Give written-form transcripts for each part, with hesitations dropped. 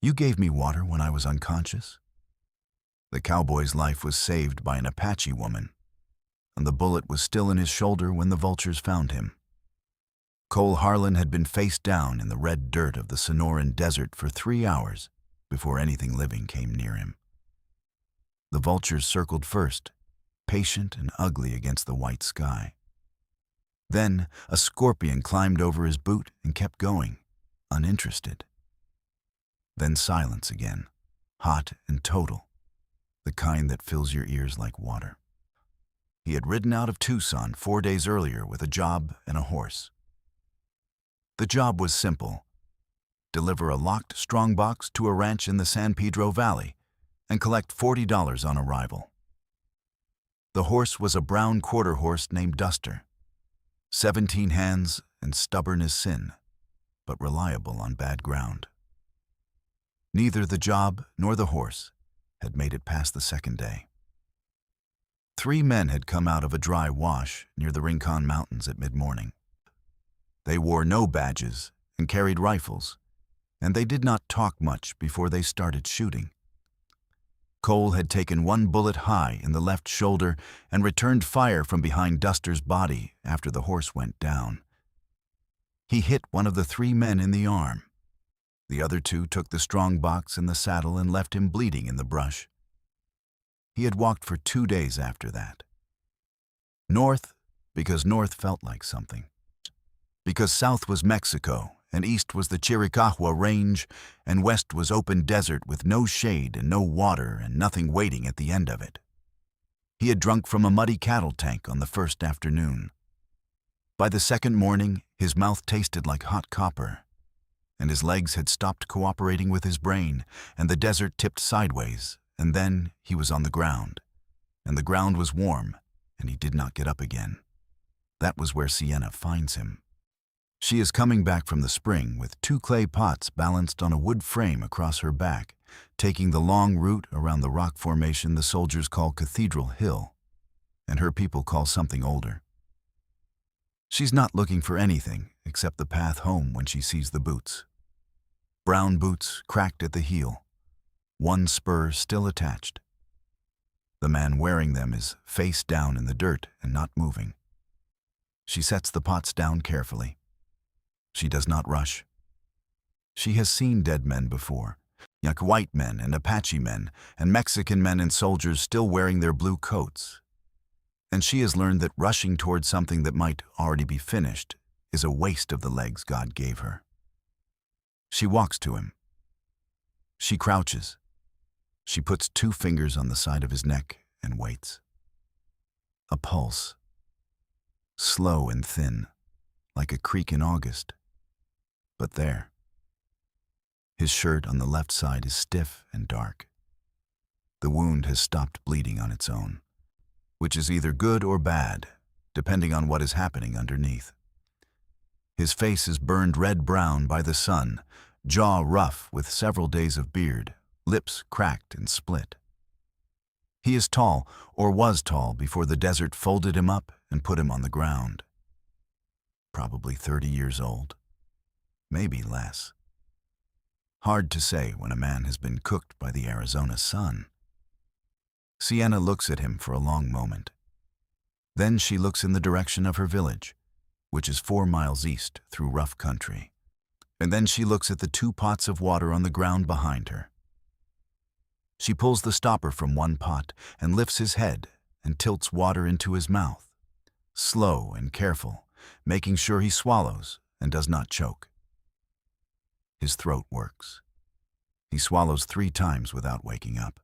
You gave me water when I was unconscious. The cowboy's life was saved by an Apache woman, and the bullet was still in his shoulder when the vultures found him. Cole Harlan had been face down in the red dirt of the Sonoran Desert for 3 hours before anything living came near him. The vultures circled first, patient and ugly against the white sky. Then a scorpion climbed over his boot and kept going, uninterested. Then silence again, hot and total, the kind that fills your ears like water. He had ridden out of Tucson 4 days earlier with a job and a horse. The job was simple: deliver a locked strongbox to a ranch in the San Pedro Valley and collect $40 on arrival. The horse was a brown quarter horse named Duster, 17 hands and stubborn as sin, but reliable on bad ground. Neither the job nor the horse had made it past the second day. 3 men had come out of a dry wash near the Rincon Mountains at mid-morning. They wore no badges and carried rifles, and they did not talk much before they started shooting. Cole had taken 1 bullet high in the left shoulder and returned fire from behind Duster's body after the horse went down. He hit one of the 3 men in the arm. The other 2 took the strong box and the saddle and left him bleeding in the brush. He had walked for 2 days after that. North, because north felt like something. Because south was Mexico, and east was the Chiricahua Range, and west was open desert with no shade and no water and nothing waiting at the end of it. He had drunk from a muddy cattle tank on the first afternoon. By the second morning, his mouth tasted like hot copper, and his legs had stopped cooperating with his brain, and the desert tipped sideways, and then he was on the ground, and the ground was warm, and he did not get up again. That was where Sienna finds him. She is coming back from the spring with 2 clay pots balanced on a wood frame across her back, taking the long route around the rock formation the soldiers call Cathedral Hill, and her people call something older. She's not looking for anything except the path home when she sees the boots. Brown boots cracked at the heel, 1 spur still attached. The man wearing them is face down in the dirt and not moving. She sets the pots down carefully. She does not rush. She has seen dead men before, like white men and Apache men and Mexican men and soldiers still wearing their blue coats. And she has learned that rushing towards something that might already be finished is a waste of the legs God gave her. She walks to him. She crouches. She puts 2 fingers on the side of his neck and waits. A pulse. Slow and thin, like a creek in August. But there. His shirt on the left side is stiff and dark. The wound has stopped bleeding on its own, which is either good or bad, depending on what is happening underneath. His face is burned red-brown by the sun, jaw rough with several days of beard, lips cracked and split. He is tall, or was tall, before the desert folded him up and put him on the ground. Probably 30 years old. Maybe less. Hard to say when a man has been cooked by the Arizona sun. Sienna looks at him for a long moment. Then she looks in the direction of her village, which is 4 miles east through rough country. And then she looks at the 2 pots of water on the ground behind her. She pulls the stopper from 1 pot and lifts his head and tilts water into his mouth, slow and careful, making sure he swallows and does not choke. His throat works. He swallows 3 times without waking up.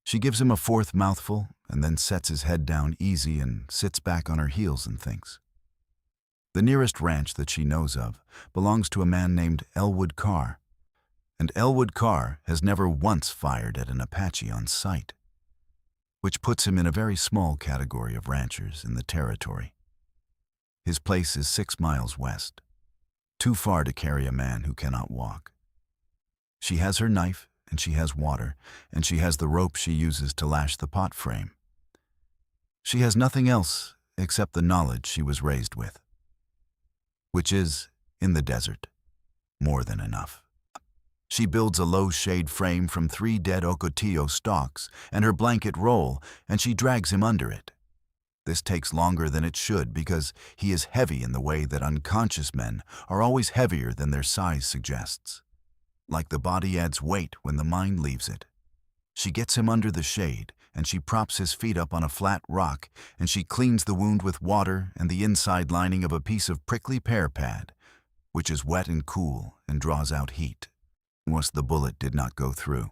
She gives him a 4th mouthful and then sets his head down easy and sits back on her heels and thinks. The nearest ranch that she knows of belongs to a man named Elwood Carr, and Elwood Carr has never once fired at an Apache on sight, which puts him in a very small category of ranchers in the territory. His place is 6 miles west, too far to carry a man who cannot walk. She has her knife, and she has water, and she has the rope she uses to lash the pot frame. She has nothing else except the knowledge she was raised with, which is, in the desert, more than enough. She builds a low shade frame from 3 dead ocotillo stalks and her blanket roll, and she drags him under it. This takes longer than it should because he is heavy in the way that unconscious men are always heavier than their size suggests. Like the body adds weight when the mind leaves it. She gets him under the shade, and she props his feet up on a flat rock, and she cleans the wound with water and the inside lining of a piece of prickly pear pad, which is wet and cool and draws out heat. Once the bullet did not go through.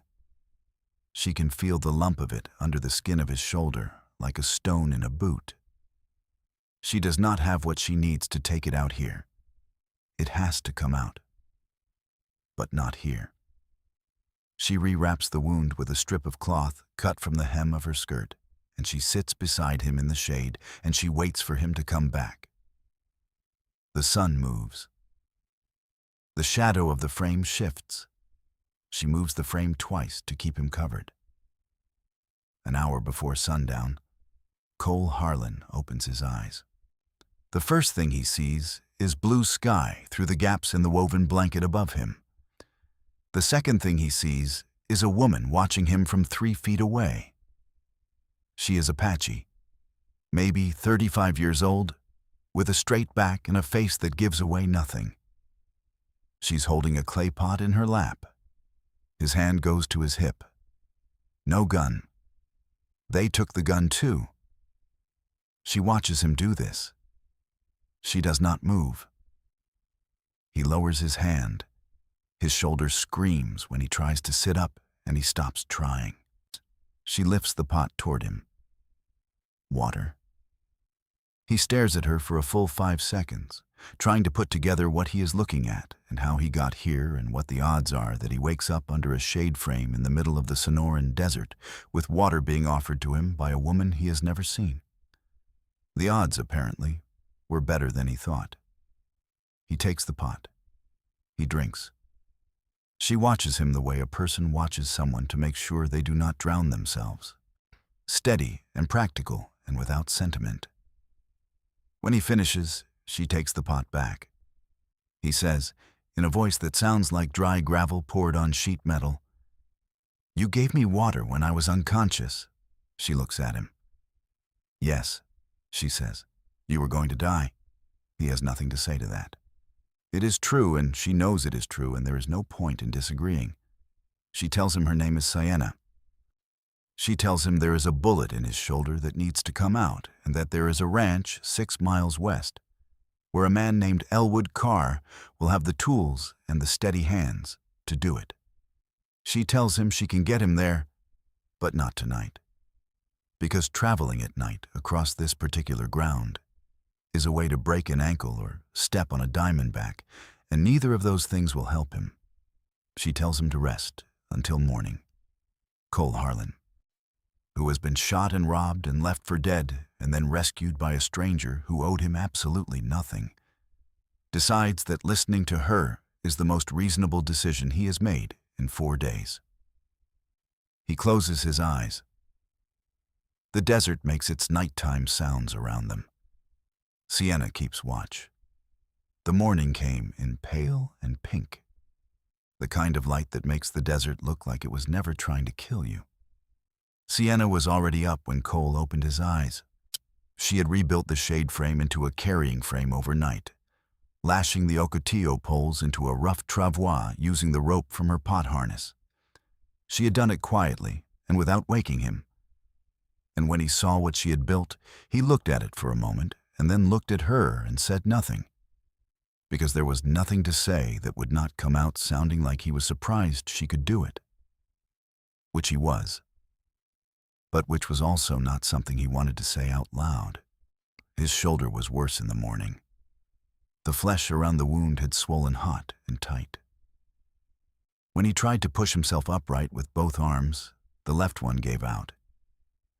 She can feel the lump of it under the skin of his shoulder, like a stone in a boot. She does not have what she needs to take it out here. It has to come out. But not here. She rewraps the wound with a strip of cloth cut from the hem of her skirt, and she sits beside him in the shade, and she waits for him to come back. The sun moves. The shadow of the frame shifts. She moves the frame twice to keep him covered. An hour before sundown, Cole Harlan opens his eyes. The first thing he sees is blue sky through the gaps in the woven blanket above him. The second thing he sees is a woman watching him from 3 feet away. She is Apache, maybe 35 years old, with a straight back and a face that gives away nothing. She's holding a clay pot in her lap. His hand goes to his hip. No gun. They took the gun too. She watches him do this. She does not move. He lowers his hand. His shoulder screams when he tries to sit up, and he stops trying. She lifts the pot toward him. Water. He stares at her for a full 5 seconds, trying to put together what he is looking at and how he got here and what the odds are that he wakes up under a shade frame in the middle of the Sonoran desert with water being offered to him by a woman he has never seen. The odds, apparently, were better than he thought. He takes the pot. He drinks. She watches him the way a person watches someone to make sure they do not drown themselves. Steady and practical and without sentiment. When he finishes, she takes the pot back. He says, in a voice that sounds like dry gravel poured on sheet metal, "You gave me water when I was unconscious." She looks at him. "Yes," she says. "You were going to die." He has nothing to say to that. It is true, and she knows it is true, and there is no point in disagreeing. She tells him her name is Sienna. She tells him there is a bullet in his shoulder that needs to come out, and that there is a ranch 6 miles west, where a man named Elwood Carr will have the tools and the steady hands to do it. She tells him she can get him there, but not tonight. Because traveling at night across this particular ground is a way to break an ankle or step on a diamondback, and neither of those things will help him. She tells him to rest until morning. Cole Harlan, who has been shot and robbed and left for dead and then rescued by a stranger who owed him absolutely nothing, decides that listening to her is the most reasonable decision he has made in 4 days. He closes his eyes. The desert makes its nighttime sounds around them. Sienna keeps watch. The morning came in pale and pink, the kind of light that makes the desert look like it was never trying to kill you. Sienna was already up when Cole opened his eyes. She had rebuilt the shade frame into a carrying frame overnight, lashing the ocotillo poles into a rough travois using the rope from her pot harness. She had done it quietly and without waking him. And when he saw what she had built, he looked at it for a moment and then looked at her and said nothing, because there was nothing to say that would not come out sounding like he was surprised she could do it. Which he was, but which was also not something he wanted to say out loud. His shoulder was worse in the morning. The flesh around the wound had swollen hot and tight. When he tried to push himself upright with both arms, the left one gave out,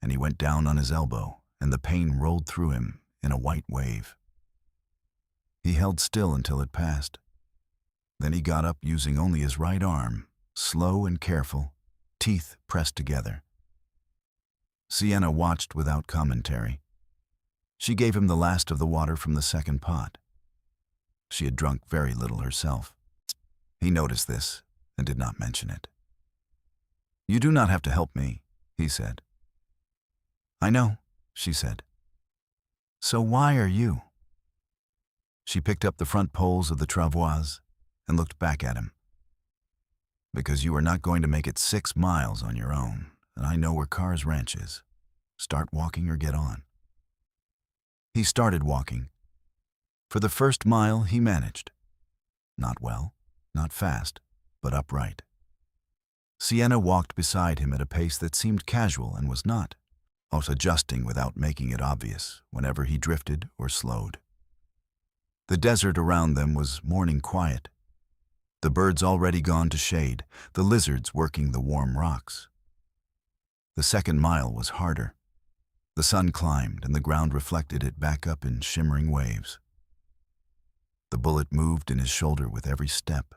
and he went down on his elbow, and the pain rolled through him in a white wave. He held still until it passed. Then he got up using only his right arm, slow and careful, teeth pressed together. Sienna watched without commentary. She gave him the last of the water from the second pot. She had drunk very little herself. He noticed this, and did not mention it. "You do not have to help me," he said. "I know," she said. "So why are you?" She picked up the front poles of the travois and looked back at him. "Because you are not going to make it 6 miles on your own, and I know where Carr's ranch is. Start walking or get on." He started walking. For the first mile he managed. Not well, not fast, but upright. Sienna walked beside him at a pace that seemed casual and was not, also adjusting without making it obvious whenever he drifted or slowed. The desert around them was morning quiet. The birds already gone to shade, the lizards working the warm rocks. The second mile was harder. The sun climbed and the ground reflected it back up in shimmering waves. The bullet moved in his shoulder with every step.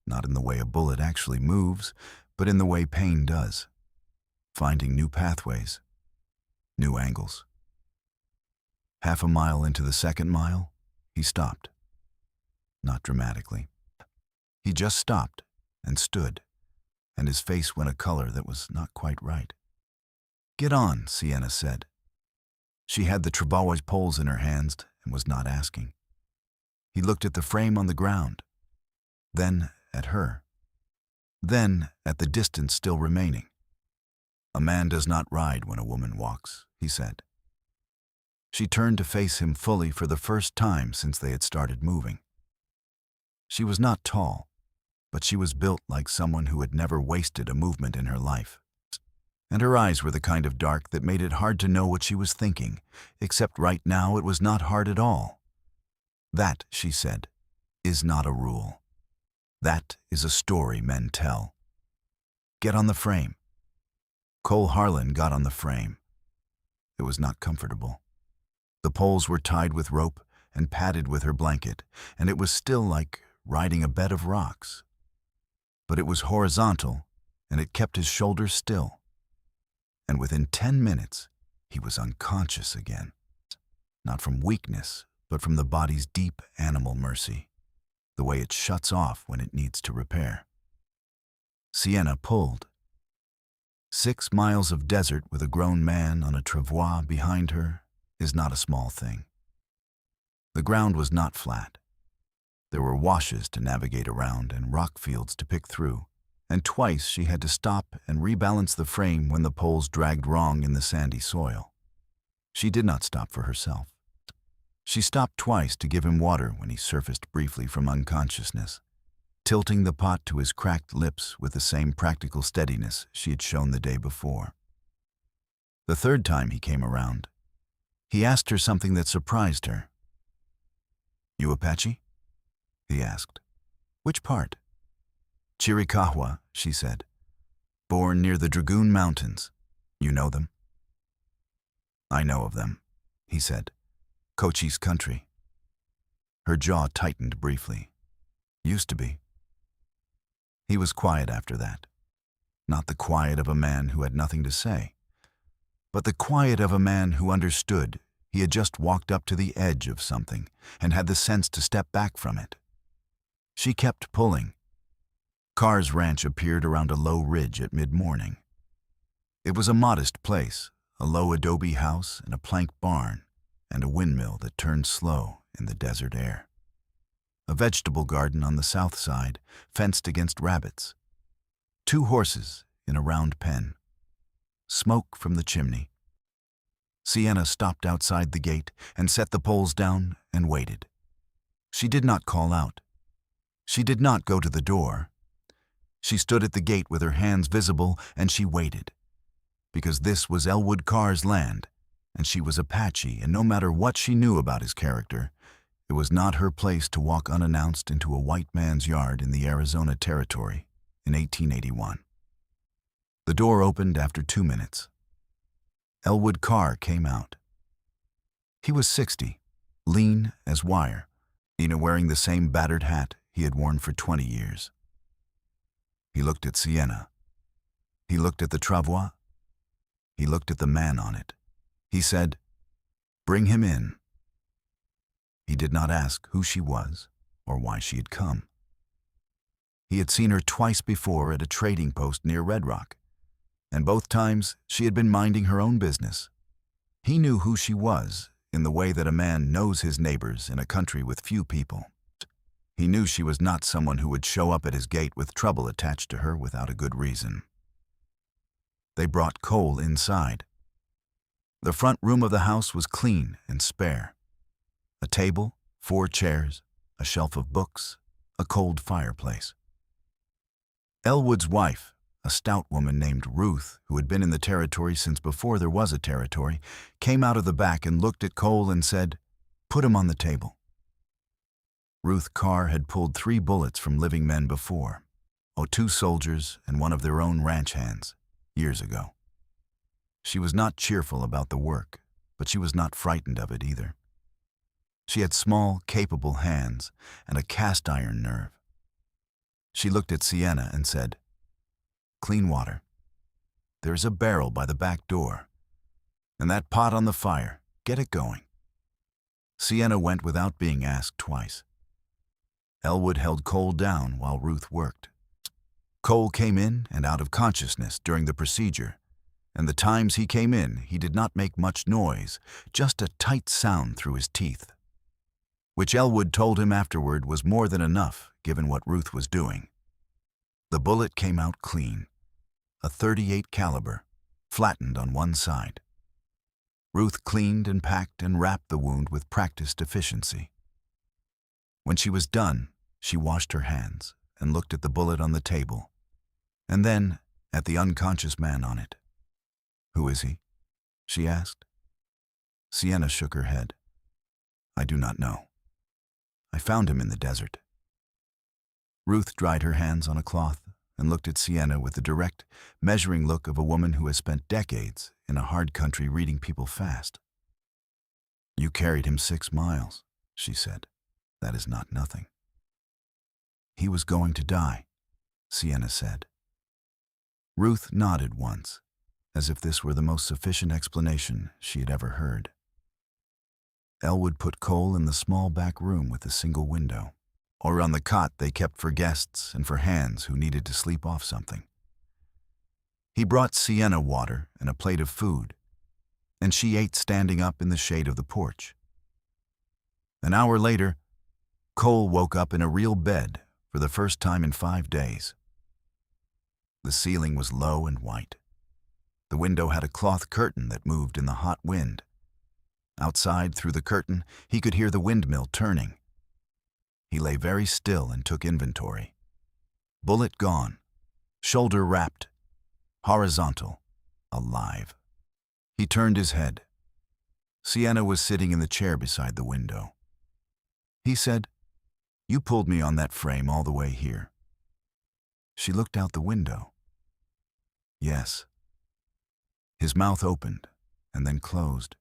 Not in the way a bullet actually moves, but in the way pain does, finding new pathways, new angles. Half a mile into the second mile, he stopped. Not dramatically. He just stopped and stood, and his face went a color that was not quite right. "Get on," Sienna said. She had the travois poles in her hands and was not asking. He looked at the frame on the ground, then at her, then at the distance still remaining. "A man does not ride when a woman walks," he said. She turned to face him fully for the first time since they had started moving. She was not tall, but she was built like someone who had never wasted a movement in her life. And her eyes were the kind of dark that made it hard to know what she was thinking, except right now it was not hard at all. "That," she said, "is not a rule. That is a story men tell. Get on the frame." Cole Harlan got on the frame. It was not comfortable. The poles were tied with rope and padded with her blanket, and it was still like riding a bed of rocks. But it was horizontal, and it kept his shoulders still. And within 10 minutes, he was unconscious again. Not from weakness, but from the body's deep animal mercy, the way it shuts off when it needs to repair. Sienna pulled. 6 miles of desert with a grown man on a travois behind her is not a small thing. The ground was not flat. There were washes to navigate around and rock fields to pick through, and twice she had to stop and rebalance the frame when the poles dragged wrong in the sandy soil. She did not stop for herself. She stopped twice to give him water when he surfaced briefly from unconsciousness, tilting the pot to his cracked lips with the same practical steadiness she had shown the day before. The third time he came around, he asked her something that surprised her. "You Apache?" he asked. "Which part?" "Chiricahua," she said. "Born near the Dragoon Mountains. You know them?" "I know of them," he said. "Cochise country." Her jaw tightened briefly. "Used to be." He was quiet after that. Not the quiet of a man who had nothing to say, but the quiet of a man who understood he had just walked up to the edge of something and had the sense to step back from it. She kept pulling. Carr's ranch appeared around a low ridge at mid-morning. It was a modest place, a low adobe house and a plank barn, and a windmill that turned slow in the desert air. A vegetable garden on the south side, fenced against rabbits. 2 horses in a round pen. Smoke from the chimney. Sienna stopped outside the gate and set the poles down and waited. She did not call out. She did not go to the door. She stood at the gate with her hands visible and she waited. Because this was Elwood Carr's land, and she was Apache, and no matter what she knew about his character, it was not her place to walk unannounced into a white man's yard in the Arizona Territory in 1881. The door opened after 2 minutes. Elwood Carr came out. He was 60, lean as wire, wearing the same battered hat he had worn for 20 years. He looked at Sienna. He looked at the travois. He looked at the man on it. He said, "Bring him in." He did not ask who she was or why she had come. He had seen her twice before at a trading post near Red Rock, and both times she had been minding her own business. He knew who she was, in the way that a man knows his neighbors in a country with few people. He knew she was not someone who would show up at his gate with trouble attached to her without a good reason. They brought Cole inside. The front room of the house was clean and spare. A table, 4 chairs, a shelf of books, a cold fireplace. Elwood's wife, a stout woman named Ruth, who had been in the territory since before there was a territory, came out of the back and looked at Cole and said, "Put him on the table." Ruth Carr had pulled 3 bullets from living men before, 2 soldiers and one of their own ranch hands, years ago. She was not cheerful about the work, but she was not frightened of it either. She had small, capable hands and a cast-iron nerve. She looked at Sienna and said, "Clean water. There's a barrel by the back door. And that pot on the fire, get it going." Sienna went without being asked twice. Elwood held Cole down while Ruth worked. Cole came in and out of consciousness during the procedure, and the times he came in, he did not make much noise, just a tight sound through his teeth, which Elwood told him afterward was more than enough given what Ruth was doing. The bullet came out clean, a .38 caliber, flattened on one side. Ruth cleaned and packed and wrapped the wound with practiced efficiency. When she was done, she washed her hands and looked at the bullet on the table, and then at the unconscious man on it. "Who is he?" she asked. Sienna shook her head. "I do not know. I found him in the desert." Ruth dried her hands on a cloth and looked at Sienna with the direct, measuring look of a woman who has spent decades in a hard country reading people fast. "You carried him 6 miles, she said. "That is not nothing." "He was going to die," Sienna said. Ruth nodded once, as if this were the most sufficient explanation she had ever heard. Elwood put Cole in the small back room with a single window, or on the cot they kept for guests and for hands who needed to sleep off something. He brought Sienna water and a plate of food, and she ate standing up in the shade of the porch. An hour later, Cole woke up in a real bed for the first time in 5 days. The ceiling was low and white. The window had a cloth curtain that moved in the hot wind. Outside, through the curtain, he could hear the windmill turning. He lay very still and took inventory. Bullet gone, shoulder wrapped, horizontal, alive. He turned his head. Sienna was sitting in the chair beside the window. He said, "You pulled me on that frame all the way here." She looked out the window. "Yes." His mouth opened and then closed.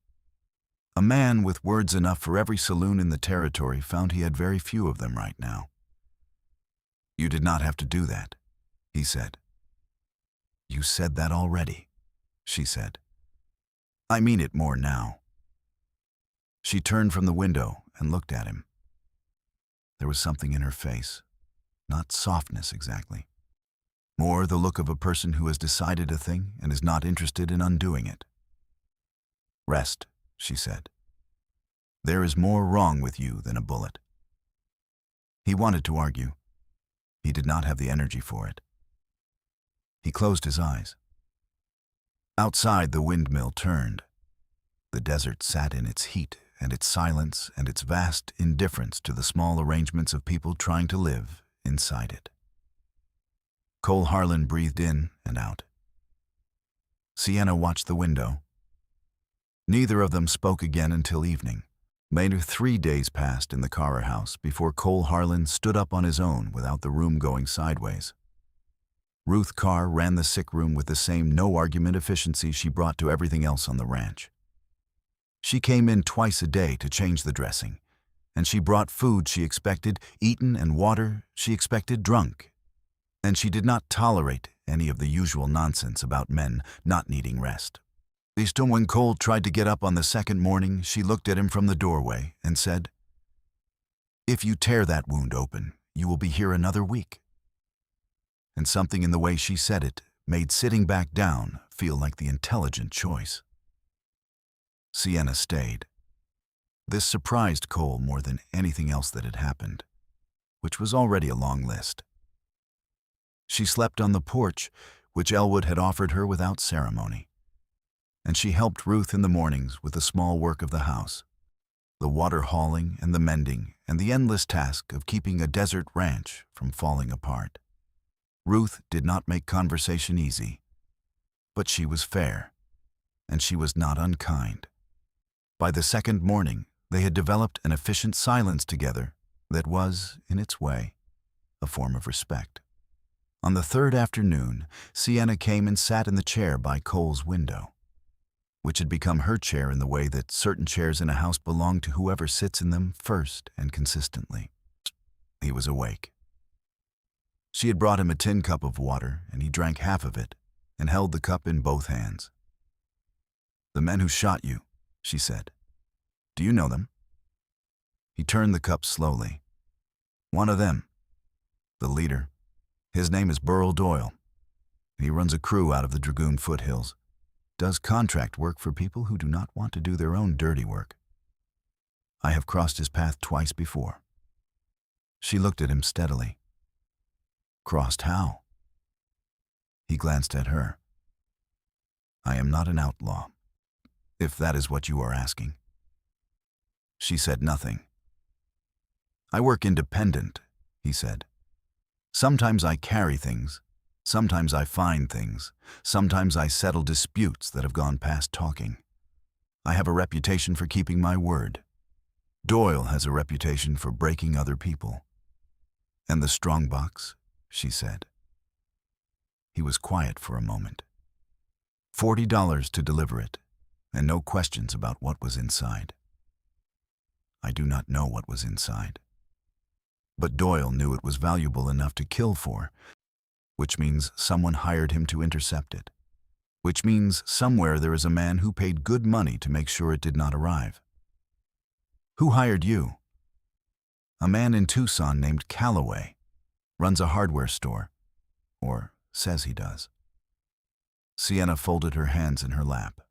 A man with words enough for every saloon in the territory found he had very few of them right now. "You did not have to do that," he said. "You said that already," she said. "I mean it more now." She turned from the window and looked at him. There was something in her face, not softness exactly, more the look of a person who has decided a thing and is not interested in undoing it. "Rest," she said. "There is more wrong with you than a bullet." He wanted to argue. He did not have the energy for it. He closed his eyes. Outside, the windmill turned. The desert sat in its heat and its silence and its vast indifference to the small arrangements of people trying to live inside it. Cole Harlan breathed in and out. Sienna watched the window. Neither of them spoke again until evening. Later, 3 days passed in the Carrer house before Cole Harlan stood up on his own without the room going sideways. Ruth Carr ran the sick room with the same no-argument efficiency she brought to everything else on the ranch. She came in twice a day to change the dressing, and she brought food she expected eaten and water she expected drunk, and she did not tolerate any of the usual nonsense about men not needing rest. When Cole tried to get up on the second morning, she looked at him from the doorway and said, "If you tear that wound open, you will be here another week." and something in the way she said it made sitting back down feel like the intelligent choice. Sienna stayed. This surprised Cole more than anything else that had happened, which was already a long list. She slept on the porch, which Elwood had offered her without ceremony, and she helped Ruth in the mornings with the small work of the house, the water hauling and the mending, and the endless task of keeping a desert ranch from falling apart. Ruth did not make conversation easy, but she was fair, and she was not unkind. By the second morning, they had developed an efficient silence together that was, in its way, a form of respect. On the third afternoon, Sienna came and sat in the chair by Cole's window, which had become her chair in the way that certain chairs in a house belong to whoever sits in them first and consistently. He was awake. She had brought him a tin cup of water, and he drank half of it and held the cup in both hands. "The men who shot you," she said. "Do you know them?" He turned the cup slowly. "One of them. The leader. His name is Burl Doyle. He runs a crew out of the Dragoon foothills. Does contract work for people who do not want to do their own dirty work. I have crossed his path twice before." She looked at him steadily. "Crossed how?" He glanced at her. "I am not an outlaw, if that is what you are asking." She said nothing. "I work independent," he said. "Sometimes I carry things, sometimes I find things, sometimes I settle disputes that have gone past talking. I have a reputation for keeping my word. Doyle has a reputation for breaking other people." "And the strongbox?" she said. He was quiet for a moment. $40 to deliver it, and no questions about what was inside. I do not know what was inside. But Doyle knew it was valuable enough to kill for, which means someone hired him to intercept it, which means somewhere there is a man who paid good money to make sure it did not arrive. "Who hired you?" "A man in Tucson named Calloway. Runs a hardware store, or says he does." Sienna folded her hands in her lap.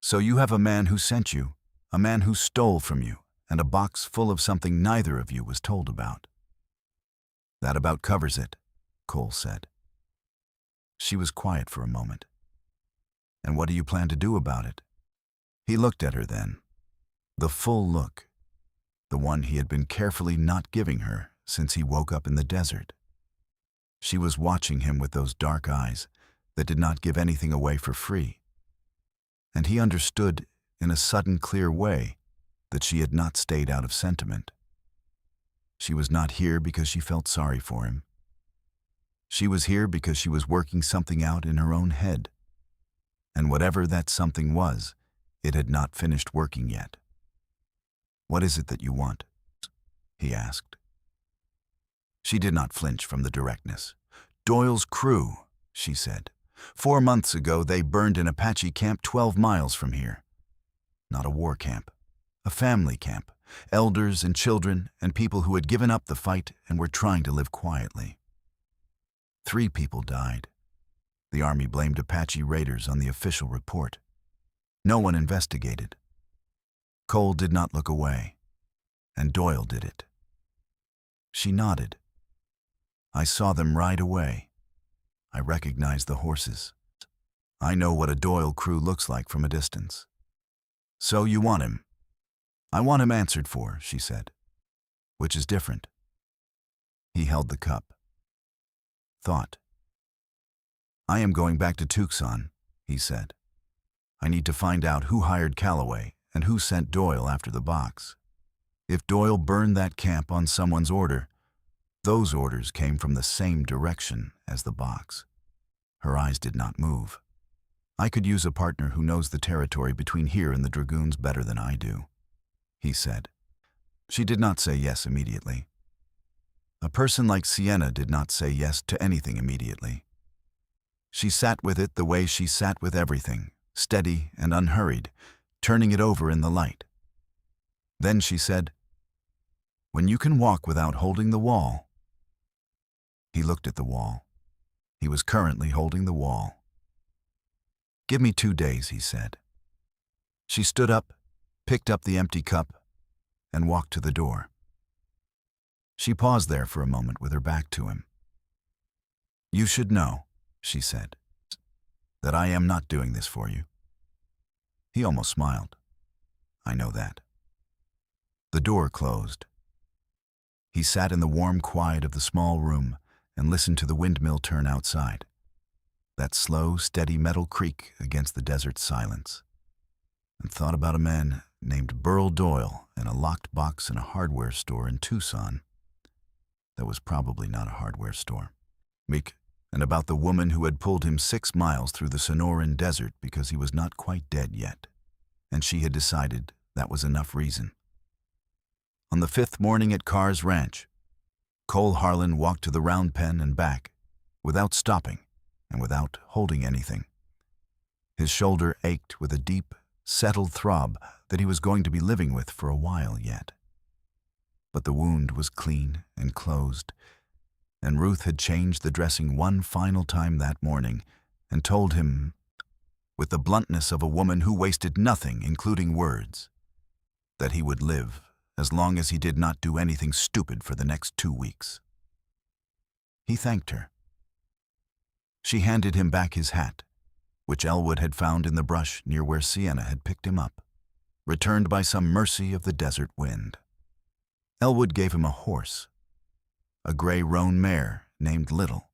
"So you have a man who sent you, a man who stole from you, and a box full of something neither of you was told about." "That about covers it," Cole said. She was quiet for a moment. "And what do you plan to do about it?" He looked at her then, the full look, the one he had been carefully not giving her since he woke up in the desert. She was watching him with those dark eyes that did not give anything away for free, and he understood in a sudden clear way that she had not stayed out of sentiment. She was not here because she felt sorry for him. She was here because she was working something out in her own head, and whatever that something was, it had not finished working yet. "What is it that you want?" he asked. She did not flinch from the directness. "Doyle's crew," she said. 4 months ago, they burned an Apache camp 12 miles from here. Not a war camp, a family camp, elders and children and people who had given up the fight and were trying to live quietly. 3 people died. The Army blamed Apache raiders on the official report. No one investigated. Cole did not look away, and Doyle did it. She nodded. "I saw them ride away. I recognized the horses. I know what a Doyle crew looks like from a distance." "So you want him?" "I want him answered for," she said. "Which is different." He held the cup. Thought. "I am going back to Tucson," he said. "I need to find out who hired Calloway and who sent Doyle after the box. If Doyle burned that camp on someone's order, those orders came from the same direction as the box." Her eyes did not move. "I could use a partner who knows the territory between here and the Dragoons better than I do," he said. She did not say yes immediately. A person like Sienna did not say yes to anything immediately. She sat with it the way she sat with everything, steady and unhurried, turning it over in the light. Then she said, "When you can walk without holding the wall." He looked at the wall. He was currently holding the wall. "Give me 2 days," he said. She stood up, picked up the empty cup, and walked to the door. She paused there for a moment with her back to him. "You should know," she said, "that I am not doing this for you." He almost smiled. "I know that." The door closed. He sat in the warm quiet of the small room and listened to the windmill turn outside, that slow, steady metal creak against the desert silence, and thought about a man named Burl Doyle in a locked box in a hardware store in Tucson that was probably not a hardware store. And about the woman who had pulled him 6 miles through the Sonoran Desert because he was not quite dead yet, and she had decided that was enough reason. On the 5th morning at Carr's Ranch, Cole Harlan walked to the round pen and back, without stopping and without holding anything. His shoulder ached with a deep, settled throb that he was going to be living with for a while yet. But the wound was clean and closed, and Ruth had changed the dressing one final time that morning and told him, with the bluntness of a woman who wasted nothing, including words, that he would live as long as he did not do anything stupid for the next 2 weeks. He thanked her. She handed him back his hat, which Elwood had found in the brush near where Sienna had picked him up, returned by some mercy of the desert wind. Elwood gave him a horse, a gray roan mare named Little,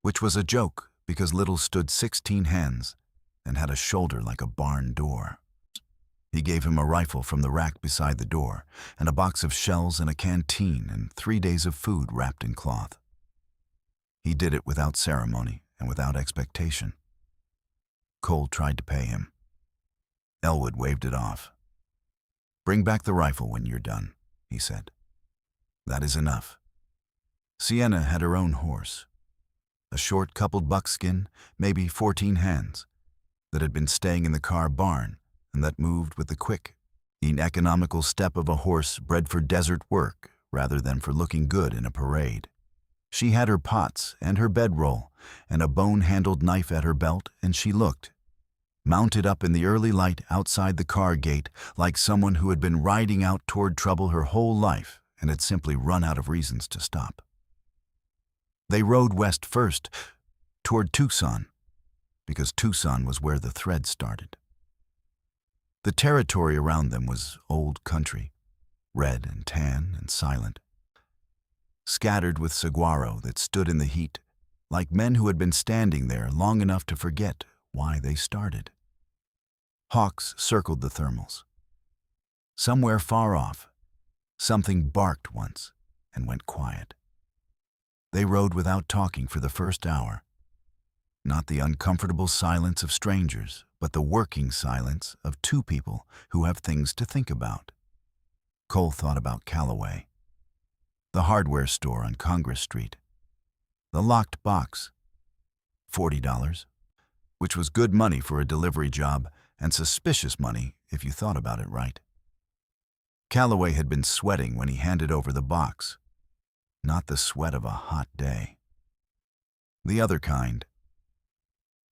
which was a joke because Little stood 16 hands and had a shoulder like a barn door. He gave him a rifle from the rack beside the door, and a box of shells and a canteen and 3 days of food wrapped in cloth. He did it without ceremony and without expectation. Cole tried to pay him. Elwood waved it off. "Bring back the rifle when you're done," he said. "That is enough." Sienna had her own horse, a short coupled buckskin, maybe 14 hands, that had been staying in the Carr barn and that moved with the quick, economical step of a horse bred for desert work rather than for looking good in a parade. She had her pots and her bedroll and a bone-handled knife at her belt, and she looked, mounted up in the early light outside the Carr gate, like someone who had been riding out toward trouble her whole life and had simply run out of reasons to stop. They rode west first, toward Tucson, because Tucson was where the thread started. The territory around them was old country, red and tan and silent, scattered with saguaro that stood in the heat, like men who had been standing there long enough to forget why they started. Hawks circled the thermals. Somewhere far off, something barked once and went quiet. They rode without talking for the first hour. Not the uncomfortable silence of strangers, but the working silence of 2 people who have things to think about. Cole thought about Callaway, the hardware store on Congress Street, the locked box, $40, which was good money for a delivery job and suspicious money if you thought about it right. Callaway had been sweating when he handed over the box, not the sweat of a hot day. The other kind.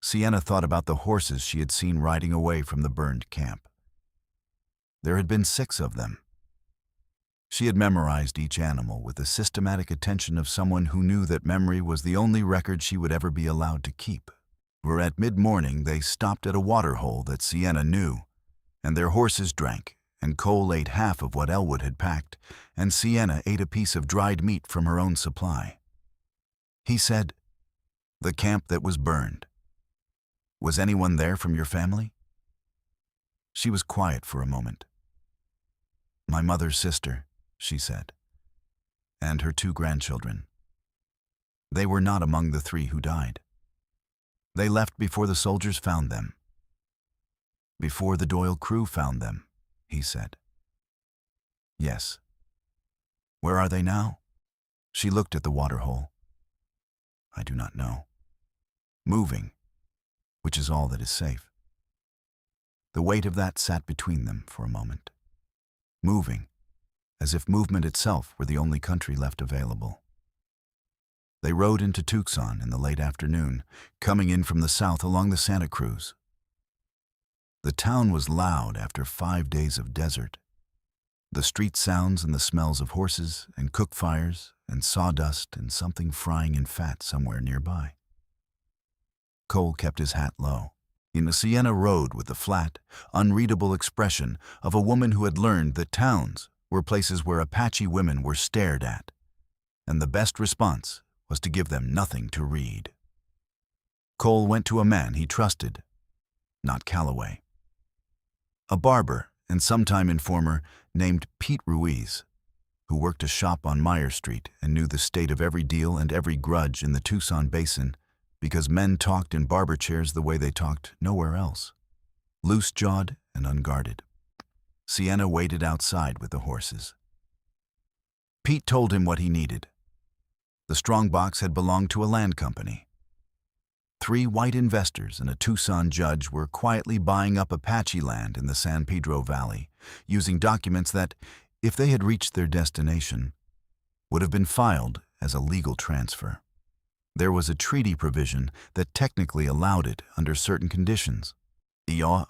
Sienna thought about the horses she had seen riding away from the burned camp. There had been 6 of them. She had memorized each animal with the systematic attention of someone who knew that memory was the only record she would ever be allowed to keep. Where at mid-morning they stopped at a water hole that Sienna knew, and their horses drank, and Cole ate half of what Elwood had packed, and Sienna ate a piece of dried meat from her own supply. He said, "The camp that was burned. Was anyone there from your family?" She was quiet for a moment. "My mother's sister," she said, "and her 2 grandchildren. They were not among the 3 who died. They left before the soldiers found them. Before the Doyle crew found them," he said. "Yes." "Where are they now?" She looked at the water hole. "I do not know. Moving, which is all that is safe." The weight of that sat between them for a moment. Moving, as if movement itself were the only country left available. They rode into Tucson in the late afternoon, coming in from the south along the Santa Cruz. The town was loud after 5 days of desert. The street sounds and the smells of horses and cook fires and sawdust and something frying in fat somewhere nearby. Cole kept his hat low. In the Sienna road with the flat, unreadable expression of a woman who had learned that towns were places where Apache women were stared at, and the best response was to give them nothing to read. Cole went to a man he trusted, not Calloway. A barber and sometime informer named Pete Ruiz, who worked a shop on Meyer Street and knew the state of every deal and every grudge in the Tucson Basin because men talked in barber chairs the way they talked nowhere else, loose-jawed and unguarded. Sienna waited outside with the horses. Pete told him what he needed. The strongbox had belonged to a land company. 3 white investors and a Tucson judge were quietly buying up Apache land in the San Pedro Valley, using documents that, if they had reached their destination, would have been filed as a legal transfer. There was a treaty provision that technically allowed it under certain conditions.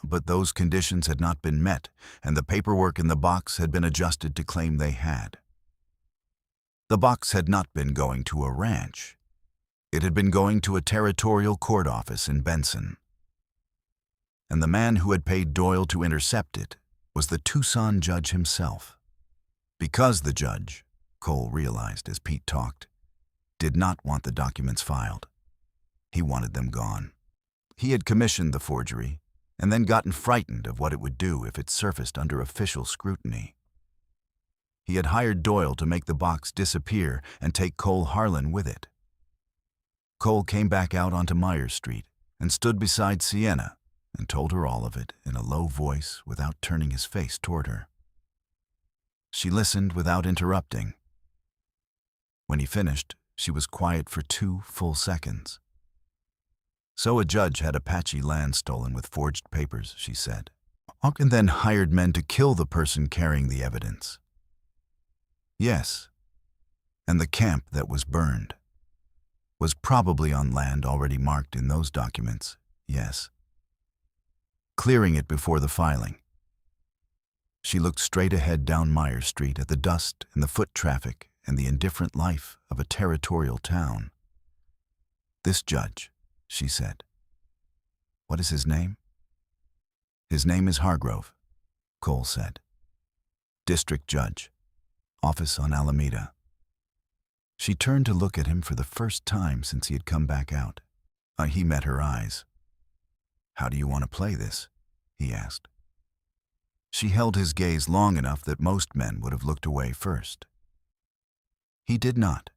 But those conditions had not been met, and the paperwork in the box had been adjusted to claim they had. The box had not been going to a ranch. It had been going to a territorial court office in Benson. And the man who had paid Doyle to intercept it was the Tucson judge himself. Because the judge, Cole realized as Pete talked, did not want the documents filed. He wanted them gone. He had commissioned the forgery and then gotten frightened of what it would do if it surfaced under official scrutiny. He had hired Doyle to make the box disappear and take Cole Harlan with it. Cole came back out onto Meyer Street and stood beside Sienna and told her all of it in a low voice without turning his face toward her. She listened without interrupting. When he finished, she was quiet for 2 full seconds. So a judge had Apache land stolen with forged papers, she said. And then hired men to kill the person carrying the evidence. Yes, and the camp that was burned was probably on land already marked in those documents, yes. Clearing it before the filing. She looked straight ahead down Meyer Street at the dust and the foot traffic and the indifferent life of a territorial town. This judge, she said. What is his name? His name is Hargrove, Cole said. District Judge. Office on Alameda. She turned to look at him for the first time since he had come back out. He met her eyes. How do you want to play this? He asked. She held his gaze long enough that most men would have looked away first. He did not.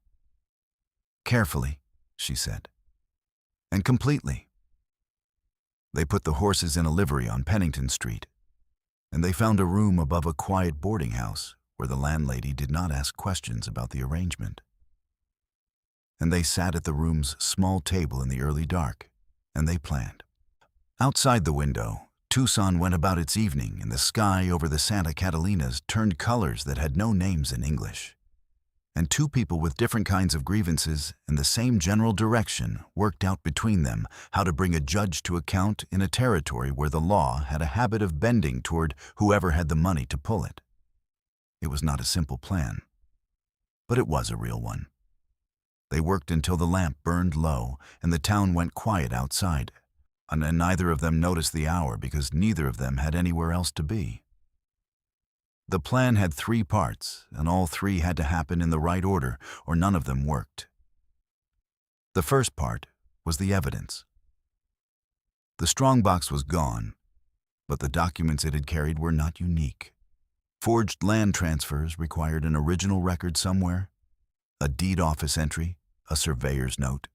Carefully, she said. And completely. They put the horses in a livery on Pennington Street, and they found a room above a quiet boarding house where the landlady did not ask questions about the arrangement. And they sat at the room's small table in the early dark, and they planned. Outside the window, Tucson went about its evening, and the sky over the Santa Catalinas turned colors that had no names in English. And 2 people with different kinds of grievances and the same general direction worked out between them how to bring a judge to account in a territory where the law had a habit of bending toward whoever had the money to pull it. It was not a simple plan, but it was a real one. They worked until the lamp burned low and the town went quiet outside, and neither of them noticed the hour because neither of them had anywhere else to be. The plan had 3 parts, and all 3 had to happen in the right order, or none of them worked. The first part was the evidence. The strongbox was gone, but the documents it had carried were not unique. Forged land transfers required an original record somewhere, a deed office entry, a surveyor's note,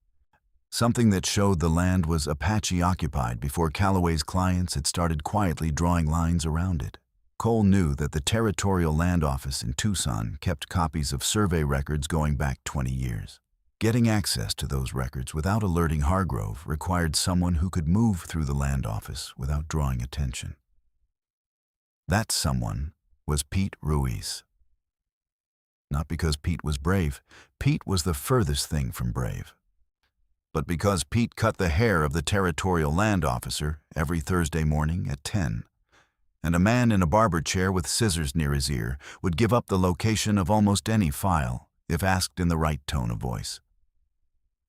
something that showed the land was Apache occupied before Calloway's clients had started quietly drawing lines around it. Cole knew that the Territorial Land Office in Tucson kept copies of survey records going back 20 years. Getting access to those records without alerting Hargrove required someone who could move through the land office without drawing attention. That someone was Pete Ruiz. Not because Pete was brave. Pete was the furthest thing from brave. But because Pete cut the hair of the territorial land officer every Thursday morning at 10. And a man in a barber chair with scissors near his ear would give up the location of almost any file if asked in the right tone of voice.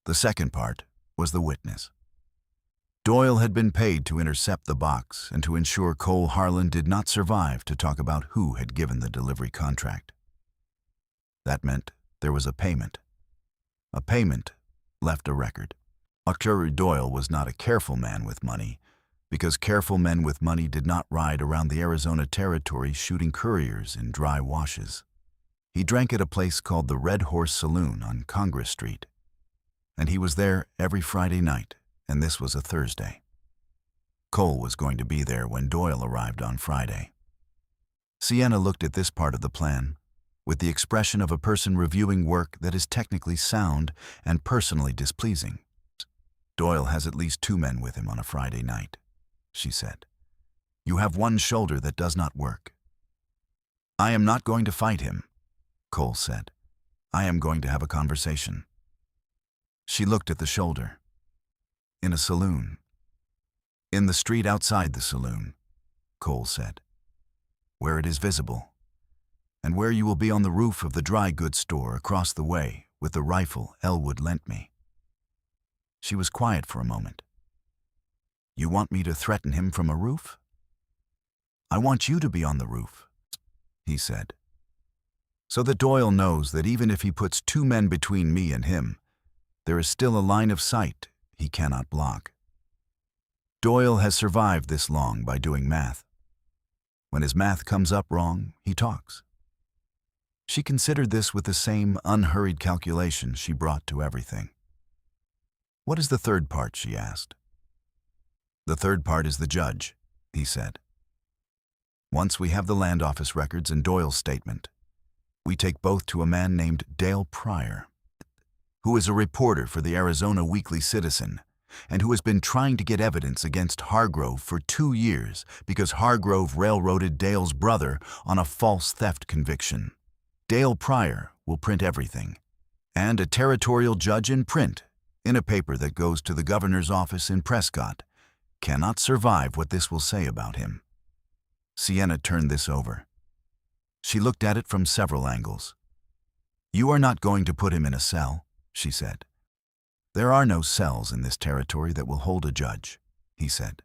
The second part was the witness. Doyle had been paid to intercept the box and to ensure Cole Harlan did not survive to talk about who had given the delivery contract. That meant there was a payment. A payment left a record. Arthur Doyle was not a careful man with money, because careful men with money did not ride around the Arizona territory shooting couriers in dry washes. He drank at a place called the Red Horse Saloon on Congress Street. And he was there every Friday night, and this was a Thursday. Cole was going to be there when Doyle arrived on Friday. Sienna looked at this part of the plan with the expression of a person reviewing work that is technically sound and personally displeasing. Doyle has at least 2 men with him on a Friday night, she said. You have one shoulder that does not work. I am not going to fight him, Cole said. I am going to have a conversation. She looked at the shoulder. In a saloon. In the street outside the saloon, Cole said. Where it is visible. And where you will be on the roof of the dry goods store across the way with the rifle Elwood lent me. She was quiet for a moment. You want me to threaten him from a roof? I want you to be on the roof, he said. So that Doyle knows that even if he puts 2 men between me and him, there is still a line of sight he cannot block. Doyle has survived this long by doing math. When his math comes up wrong, he talks. She considered this with the same unhurried calculation she brought to everything. What is the third part, she asked. The third part is the judge, he said. Once we have the land office records and Doyle's statement, we take both to a man named Dale Pryor, who is a reporter for the Arizona Weekly Citizen and who has been trying to get evidence against Hargrove for 2 years because Hargrove railroaded Dale's brother on a false theft conviction. Dale Pryor will print everything, and a territorial judge in print, in a paper that goes to the governor's office in Prescott, cannot survive what this will say about him. Sienna turned this over. She looked at it from several angles. You are not going to put him in a cell, she said. There are no cells in this territory that will hold a judge, he said.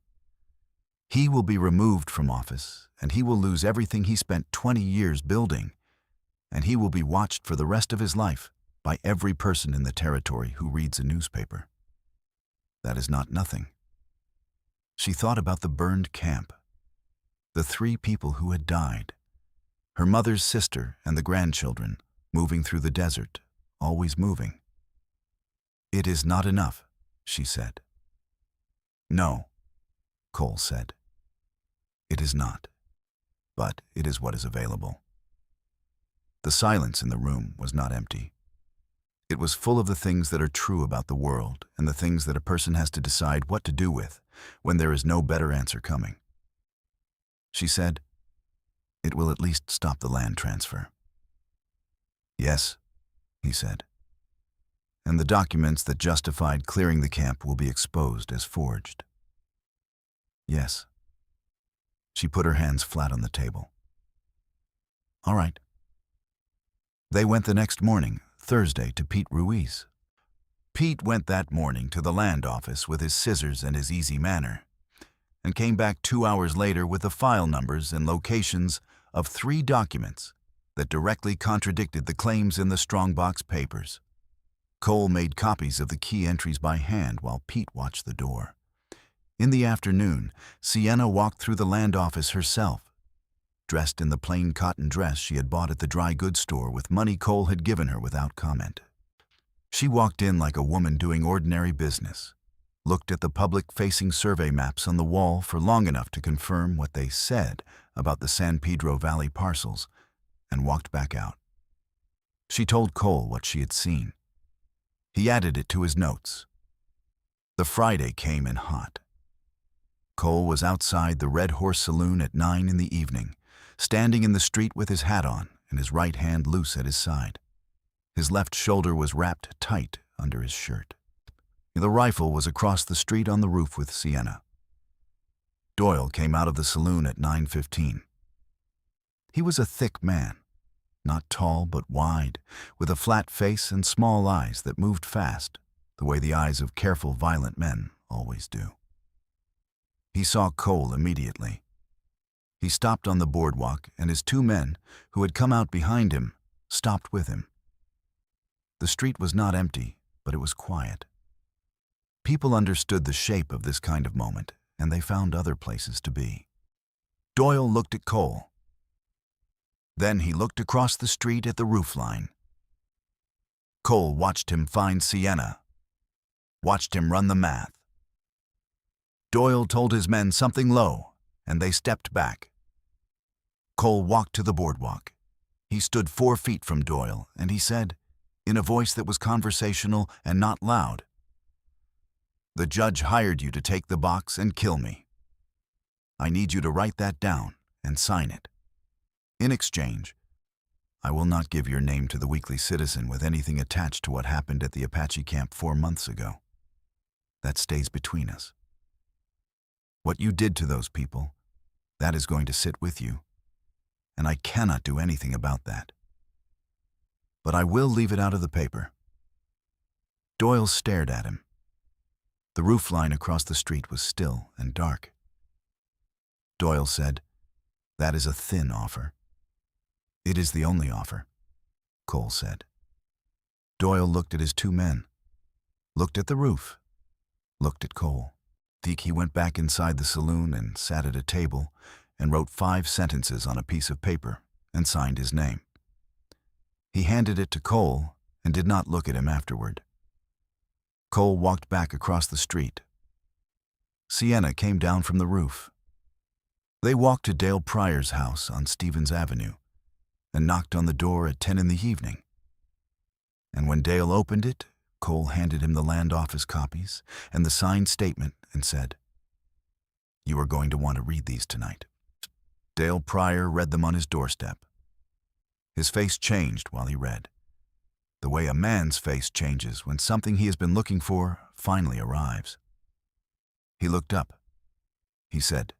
He will be removed from office, and he will lose everything he spent 20 years building, and he will be watched for the rest of his life by every person in the territory who reads a newspaper. That is not nothing. She thought about the burned camp, the 3 people who had died, her mother's sister and the grandchildren moving through the desert, always moving. It is not enough, she said. No, Cole said. It is not, but it is what is available. The silence in the room was not empty. It was full of the things that are true about the world and the things that a person has to decide what to do with when there is no better answer coming. She said, it will at least stop the land transfer. Yes, he said. And the documents that justified clearing the camp will be exposed as forged. Yes. She put her hands flat on the table. All right. They went the next morning, Thursday, to Pete Ruiz. Pete went that morning to the land office with his scissors and his easy manner, and came back 2 hours later with the file numbers and locations of 3 documents that directly contradicted the claims in the strongbox papers. Cole made copies of the key entries by hand while Pete watched the door. In the afternoon, Sienna walked through the land office herself, dressed in the plain cotton dress she had bought at the dry goods store with money Cole had given her without comment. She walked in like a woman doing ordinary business, looked at the public-facing survey maps on the wall for long enough to confirm what they said about the San Pedro Valley parcels, and walked back out. She told Cole what she had seen. He added it to his notes. The Friday came in hot. Cole was outside the Red Horse Saloon at 9 in the evening, standing in the street with his hat on and his right hand loose at his side. His left shoulder was wrapped tight under his shirt. The rifle was across the street on the roof with Sienna. Doyle came out of the saloon at 9:15. He was a thick man, not tall but wide, with a flat face and small eyes that moved fast, the way the eyes of careful, violent men always do. He saw Cole immediately. He stopped on the boardwalk, and his two men, who had come out behind him, stopped with him. The street was not empty, but it was quiet. People understood the shape of this kind of moment, and they found other places to be. Doyle looked at Cole. Then he looked across the street at the roofline. Cole watched him find Sienna, watched him run the math. Doyle told his men something low, and they stepped back. Cole walked to the boardwalk. He stood 4 feet from Doyle, and he said, in a voice that was conversational and not loud, "The judge hired you to take the box and kill me. I need you to write that down and sign it. In exchange, I will not give your name to the Weekly Citizen with anything attached to what happened at the Apache camp 4 months ago. That stays between us. What you did to those people, that is going to sit with you, and I cannot do anything about that. But I will leave it out of the paper." Doyle stared at him. The roofline across the street was still and dark. Doyle said, "That is a thin offer." "It is the only offer," Cole said. Doyle looked at his two men, looked at the roof, looked at Cole. He went back inside the saloon and sat at a table and wrote 5 sentences on a piece of paper and signed his name. He handed it to Cole and did not look at him afterward. Cole walked back across the street. Sienna came down from the roof. They walked to Dale Pryor's house on Stevens Avenue and knocked on the door at 10 in the evening. And when Dale opened it, Cole handed him the land office copies and the signed statement and said, "You are going to want to read these tonight." Dale Pryor read them on his doorstep. His face changed while he read, the way a man's face changes when something he has been looking for finally arrives. He looked up. He said,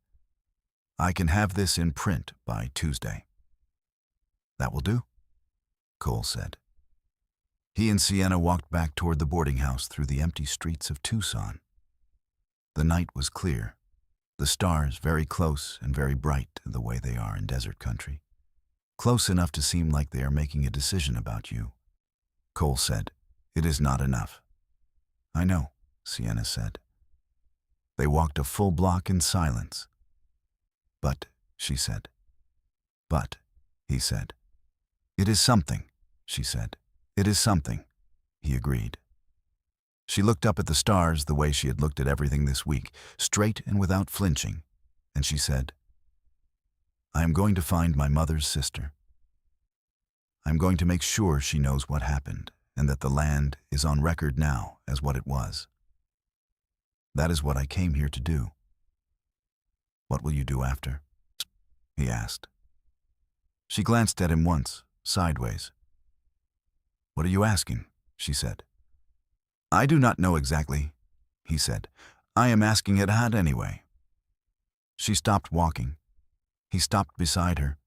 "I can have this in print by Tuesday." "That will do," Cole said. He and Sienna walked back toward the boarding house through the empty streets of Tucson. The night was clear, the stars very close and very bright the way they are in desert country, close enough to seem like they are making a decision about you. Cole said, "It is not enough." "I know," Sienna said. They walked a full block in silence. "But," she said. "But," he said. "It is something," she said. "It is something," he agreed. She looked up at the stars the way she had looked at everything this week, straight and without flinching, and she said, "I am going to find my mother's sister. I am going to make sure she knows what happened and that the land is on record now as what it was. That is what I came here to do." "What will you do after?" he asked. She glanced at him once, sideways. "What are you asking?" she said. "I do not know exactly," he said. "I am asking it out anyway." She stopped walking. He stopped beside her.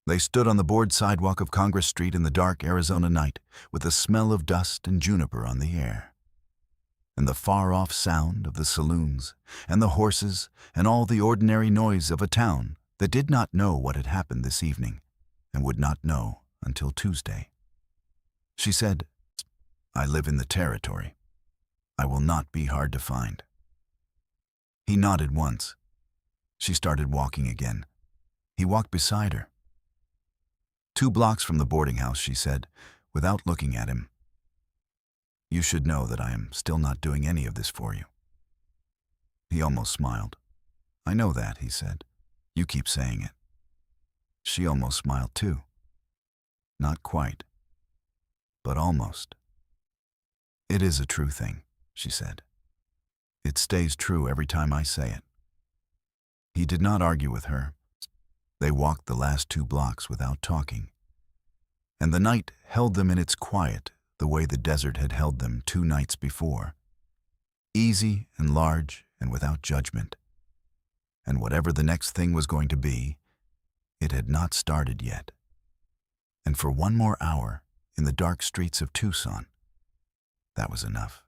They stood on the board sidewalk of Congress Street in the dark Arizona night, with the smell of dust and juniper on the air, and the far-off sound of the saloons, and the horses, and all the ordinary noise of a town that did not know what had happened this evening, and would not know until Tuesday. She said, "I live in the territory. I will not be hard to find." He nodded once. She started walking again. He walked beside her. 2 blocks from the boarding house, she said, without looking at him, "You should know that I am still not doing any of this for you." He almost smiled. "I know that," he said. "You keep saying it." She almost smiled too. Not quite, but almost. "It is a true thing," she said. "It stays true every time I say it." He did not argue with her. They walked the last 2 blocks without talking, and the night held them in its quiet the way the desert had held them 2 nights before, easy and large and without judgment. And whatever the next thing was going to be, it had not started yet. And for 1 more hour in the dark streets of Tucson, that was enough.